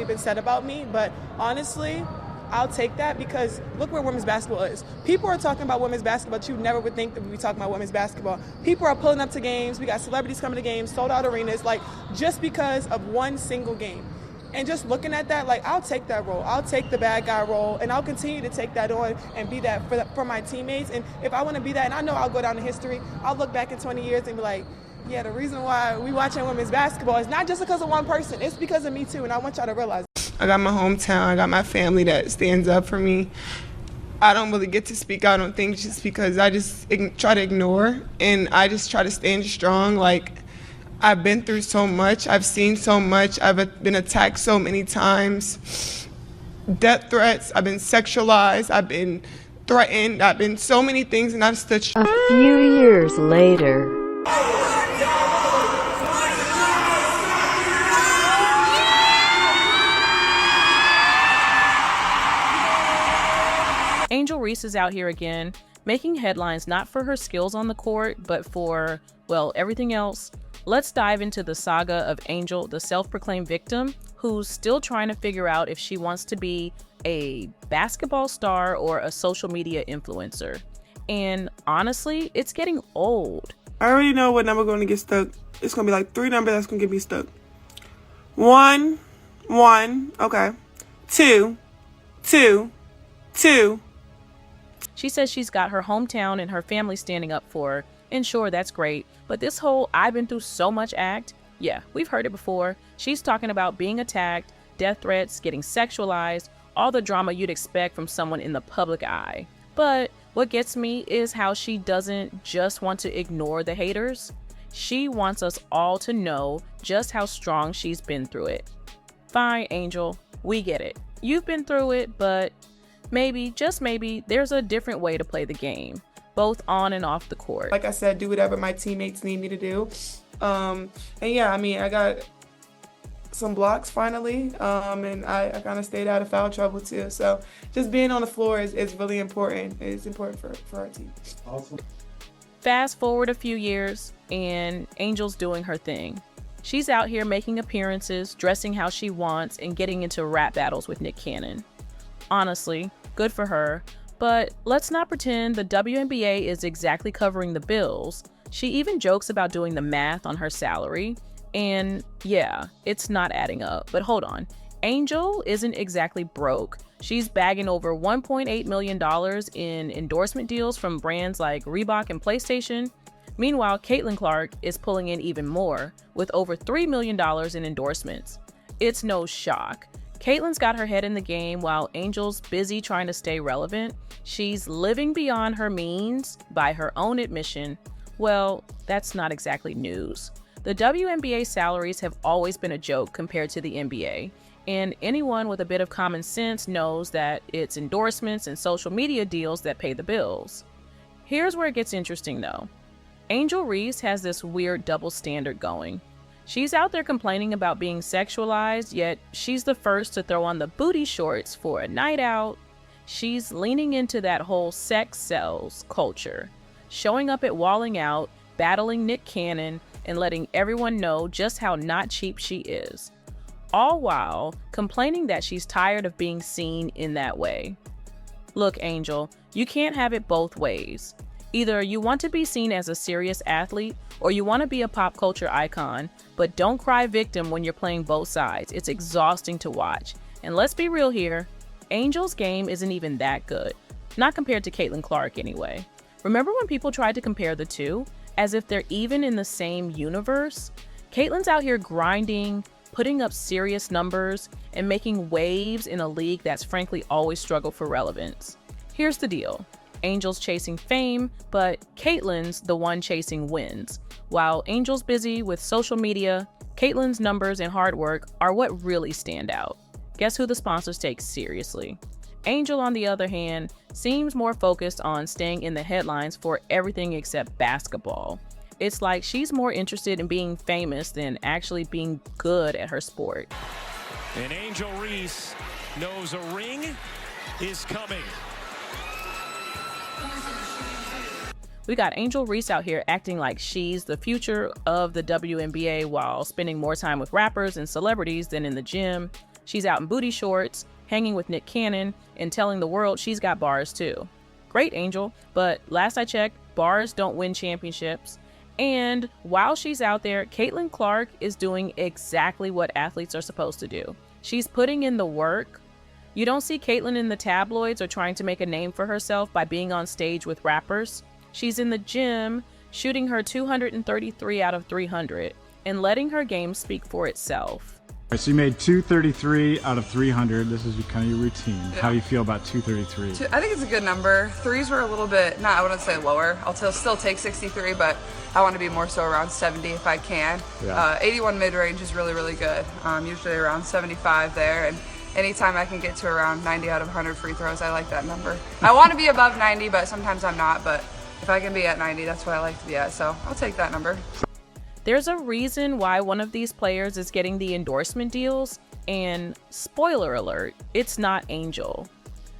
been said about me, but honestly, I'll take that because look where women's basketball is. People are talking about women's basketball, but you never would think that we'd be talking about women's basketball. People are pulling up to games. We got celebrities coming to games, sold out arenas, like just because of one single game. And just looking at that, like I'll take that role. I'll take the bad guy role, and I'll continue to take that on and be that for my teammates. And if I want to be that, and I know I'll go down in history, I'll look back in 20 years and be like, yeah, the reason why we watching women's basketball is not just because of one person. It's because of me too, and I want y'all to realize. I got my hometown, I got my family that stands up for me. I don't really get to speak out on things just because I just try to ignore, and I just try to stand strong. Like, I've been through so much, I've seen so much, I've been attacked so many times. Death threats, I've been sexualized, I've been threatened, I've been so many things, and I've stood. A few years later. Angel Reese is out here again, making headlines not for her skills on the court, but for, well, everything else. Let's dive into the saga of Angel, the self-proclaimed victim, who's still trying to figure out if she wants to be a basketball star or a social media influencer. And honestly, it's getting old. I already know what number going to get stuck. It's going to be like 3 numbers that's going to get me stuck. 1, 1, okay. 2, 2, 2. She says she's got her hometown and her family standing up for her. And sure, that's great. But this whole I've been through so much act, yeah, we've heard it before. She's talking about being attacked, death threats, getting sexualized, all the drama you'd expect from someone in the public eye. But what gets me is how she doesn't just want to ignore the haters. She wants us all to know just how strong she's been through it. Fine, Angel, we get it. You've been through it, but maybe, just maybe, there's a different way to play the game, both on and off the court. Like I said, do whatever my teammates need me to do. And yeah, I mean, I got some blocks finally, and I kind of stayed out of foul trouble too. So just being on the floor is really important. It's important for our team. Awesome. Fast forward a few years, and Angel's doing her thing. She's out here making appearances, dressing how she wants, and getting into rap battles with Nick Cannon. Honestly, good for her, but let's not pretend the WNBA is exactly covering the bills. She even jokes about doing the math on her salary, and yeah, it's not adding up. But hold on, Angel isn't exactly broke. She's bagging over $1.8 million in endorsement deals from brands like Reebok and PlayStation. Meanwhile, Caitlin Clark is pulling in even more, with over $3 million in endorsements. It's no shock. Caitlin's got her head in the game while Angel's busy trying to stay relevant. She's living beyond her means by her own admission. Well, that's not exactly news. The WNBA salaries have always been a joke compared to the NBA, and anyone with a bit of common sense knows that it's endorsements and social media deals that pay the bills. Here's where it gets interesting though. Angel Reese has this weird double standard going. She's out there complaining about being sexualized, yet she's the first to throw on the booty shorts for a night out. She's leaning into that whole sex sells culture, showing up at Walling Out, battling Nick Cannon, and letting everyone know just how not cheap she is. All while complaining that she's tired of being seen in that way. Look, Angel, you can't have it both ways. Either you want to be seen as a serious athlete, or you want to be a pop culture icon, but don't cry victim when you're playing both sides. It's exhausting to watch. And let's be real here, Angel's game isn't even that good. Not compared to Caitlin Clark anyway. Remember when people tried to compare the two, as if they're even in the same universe? Caitlin's out here grinding, putting up serious numbers, and making waves in a league that's frankly always struggled for relevance. Here's the deal. Angel's chasing fame, but Caitlin's the one chasing wins. While Angel's busy with social media, Caitlin's numbers and hard work are what really stand out. Guess who the sponsors take seriously? Angel, on the other hand, seems more focused on staying in the headlines for everything except basketball. It's like she's more interested in being famous than actually being good at her sport. And Angel Reese knows a ring is coming. We got Angel Reese out here acting like she's the future of the WNBA while spending more time with rappers and celebrities than in the gym. She's out in booty shorts, hanging with Nick Cannon, and telling the world she's got bars too. Great, Angel, but last I checked, bars don't win championships. And while she's out there, Caitlin Clark is doing exactly what athletes are supposed to do. She's putting in the work. You don't see Caitlin in the tabloids or trying to make a name for herself by being on stage with rappers. She's in the gym, shooting her 233 out of 300 and letting her game speak for itself. So you made 233 out of 300. This is kind of your routine. How do you feel about 233? I think it's a good number. Threes were a little bit, I wouldn't say lower. I'll still take 63, but I want to be more so around 70 if I can. Yeah. 81 mid-range is really, really good. Usually around 75 there. And anytime I can get to around 90 out of 100 free throws, I like that number. I want to be above 90, but sometimes I'm not. But if I can be at 90, that's what I like to be at. So I'll take that number. There's a reason why one of these players is getting the endorsement deals, and spoiler alert, it's not Angel.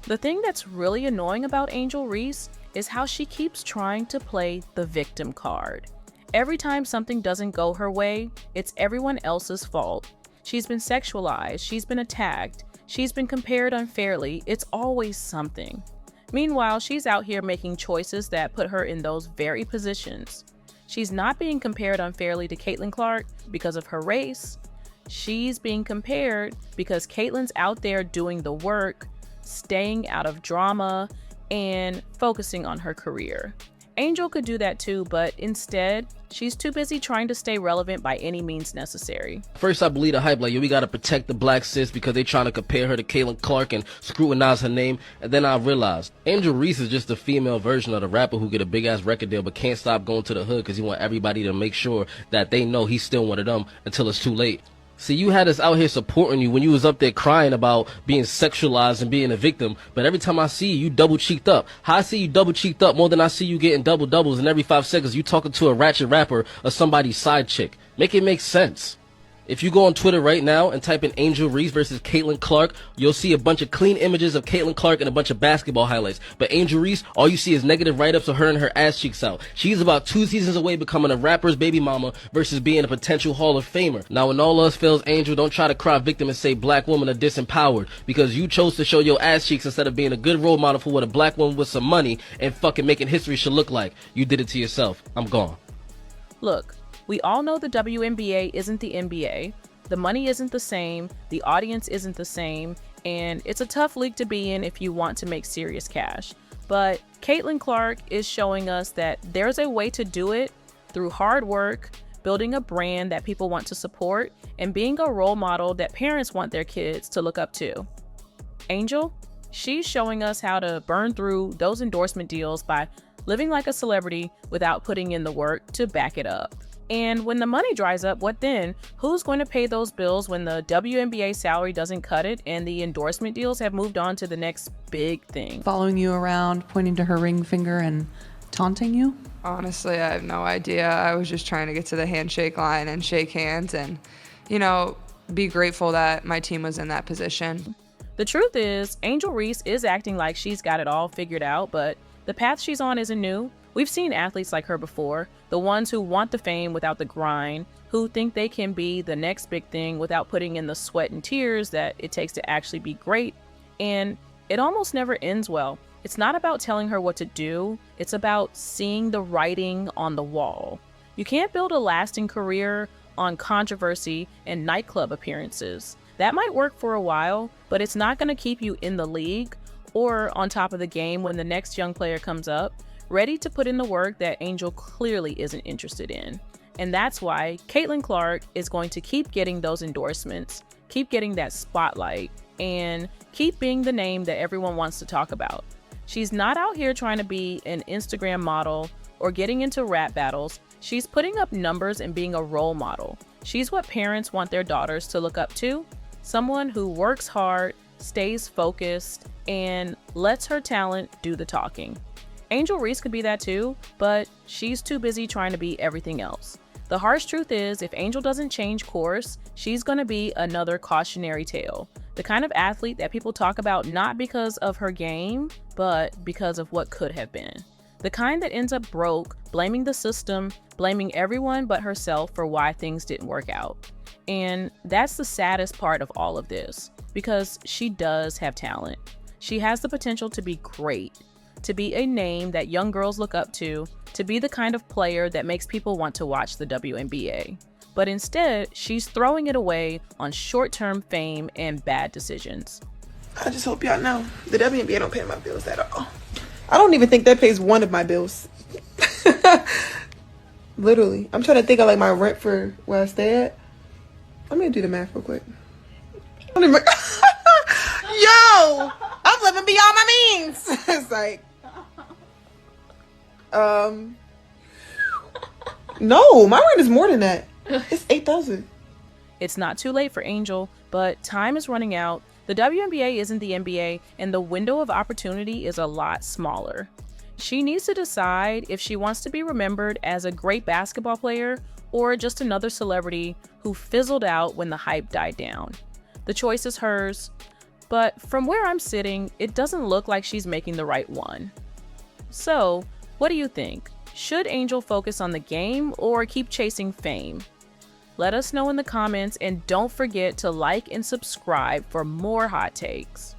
The thing that's really annoying about Angel Reese is how she keeps trying to play the victim card. Every time something doesn't go her way, it's everyone else's fault. She's been sexualized, she's been attacked, she's been compared unfairly, it's always something. Meanwhile, she's out here making choices that put her in those very positions. She's not being compared unfairly to Caitlin Clark because of her race. She's being compared because Caitlin's out there doing the work, staying out of drama, and focusing on her career. Angel could do that too, but instead, she's too busy trying to stay relevant by any means necessary. First, I believe the hype, like, yo, we gotta protect the black sis because they trying to compare her to Caitlin Clark and scrutinize her name. And then I realized Angel Reese is just the female version of the rapper who get a big ass record deal but can't stop going to the hood because he want everybody to make sure that they know he's still one of them until it's too late. See, you had us out here supporting you when you was up there crying about being sexualized and being a victim, but every time I see you, you double-cheeked up. How I see you double-cheeked up more than I see you getting double-doubles, and every 5 seconds you talking to a ratchet rapper or somebody's side chick. Make it make sense. If you go on Twitter right now and type in Angel Reese versus Caitlin Clark, you'll see a bunch of clean images of Caitlin Clark and a bunch of basketball highlights. But Angel Reese, all you see is negative write-ups of her and her ass cheeks out. She's about 2 seasons away becoming a rapper's baby mama versus being a potential Hall of Famer. Now, when all else fails, Angel, don't try to cry victim and say black women are disempowered because you chose to show your ass cheeks instead of being a good role model for what a black woman with some money and fucking making history should look like. You did it to yourself. I'm gone. Look, we all know the WNBA isn't the NBA. The money isn't the same, the audience isn't the same, and it's a tough league to be in if you want to make serious cash. But Caitlin Clark is showing us that there's a way to do it through hard work, building a brand that people want to support, and being a role model that parents want their kids to look up to. Angel, she's showing us how to burn through those endorsement deals by living like a celebrity without putting in the work to back it up. And when the money dries up, what then? Who's going to pay those bills when the WNBA salary doesn't cut it and the endorsement deals have moved on to the next big thing? Following you around, pointing to her ring finger and taunting you? Honestly, I have no idea. I was just trying to get to the handshake line and shake hands and, be grateful that my team was in that position. The truth is, Angel Reese is acting like she's got it all figured out, but the path she's on isn't new. We've seen athletes like her before, the ones who want the fame without the grind, who think they can be the next big thing without putting in the sweat and tears that it takes to actually be great. And it almost never ends well. It's not about telling her what to do, it's about seeing the writing on the wall. You can't build a lasting career on controversy and nightclub appearances. That might work for a while, but it's not going to keep you in the league or on top of the game when the next young player comes up, ready to put in the work that Angel clearly isn't interested in. And that's why Caitlin Clark is going to keep getting those endorsements, keep getting that spotlight, and keep being the name that everyone wants to talk about. She's not out here trying to be an Instagram model or getting into rap battles. She's putting up numbers and being a role model. She's what parents want their daughters to look up to, someone who works hard, stays focused, and lets her talent do the talking. Angel Reese could be that too, but she's too busy trying to be everything else. The harsh truth is, if Angel doesn't change course, she's going to be another cautionary tale. The kind of athlete that people talk about not because of her game, but because of what could have been. The kind that ends up broke, blaming the system, blaming everyone but herself for why things didn't work out. And that's the saddest part of all of this, because she does have talent. She has the potential to be great, to be a name that young girls look up to be the kind of player that makes people want to watch the WNBA. But instead, she's throwing it away on short-term fame and bad decisions. I just hope y'all know the WNBA don't pay my bills at all. I don't even think that pays one of my bills. Literally. I'm trying to think of like my rent for where I stay at. I'm gonna do the math real quick. I don't even... Yo! I'm living beyond my means. It's like... No, my rent is more than that. It's $8,000. It's not too late for Angel, but time is running out. The WNBA isn't the NBA, and the window of opportunity is a lot smaller. She needs to decide if she wants to be remembered as a great basketball player or just another celebrity who fizzled out when the hype died down. The choice is hers, but from where I'm sitting, it doesn't look like she's making the right one. So, what do you think? Should Angel focus on the game or keep chasing fame? Let us know in the comments, and don't forget to like and subscribe for more hot takes.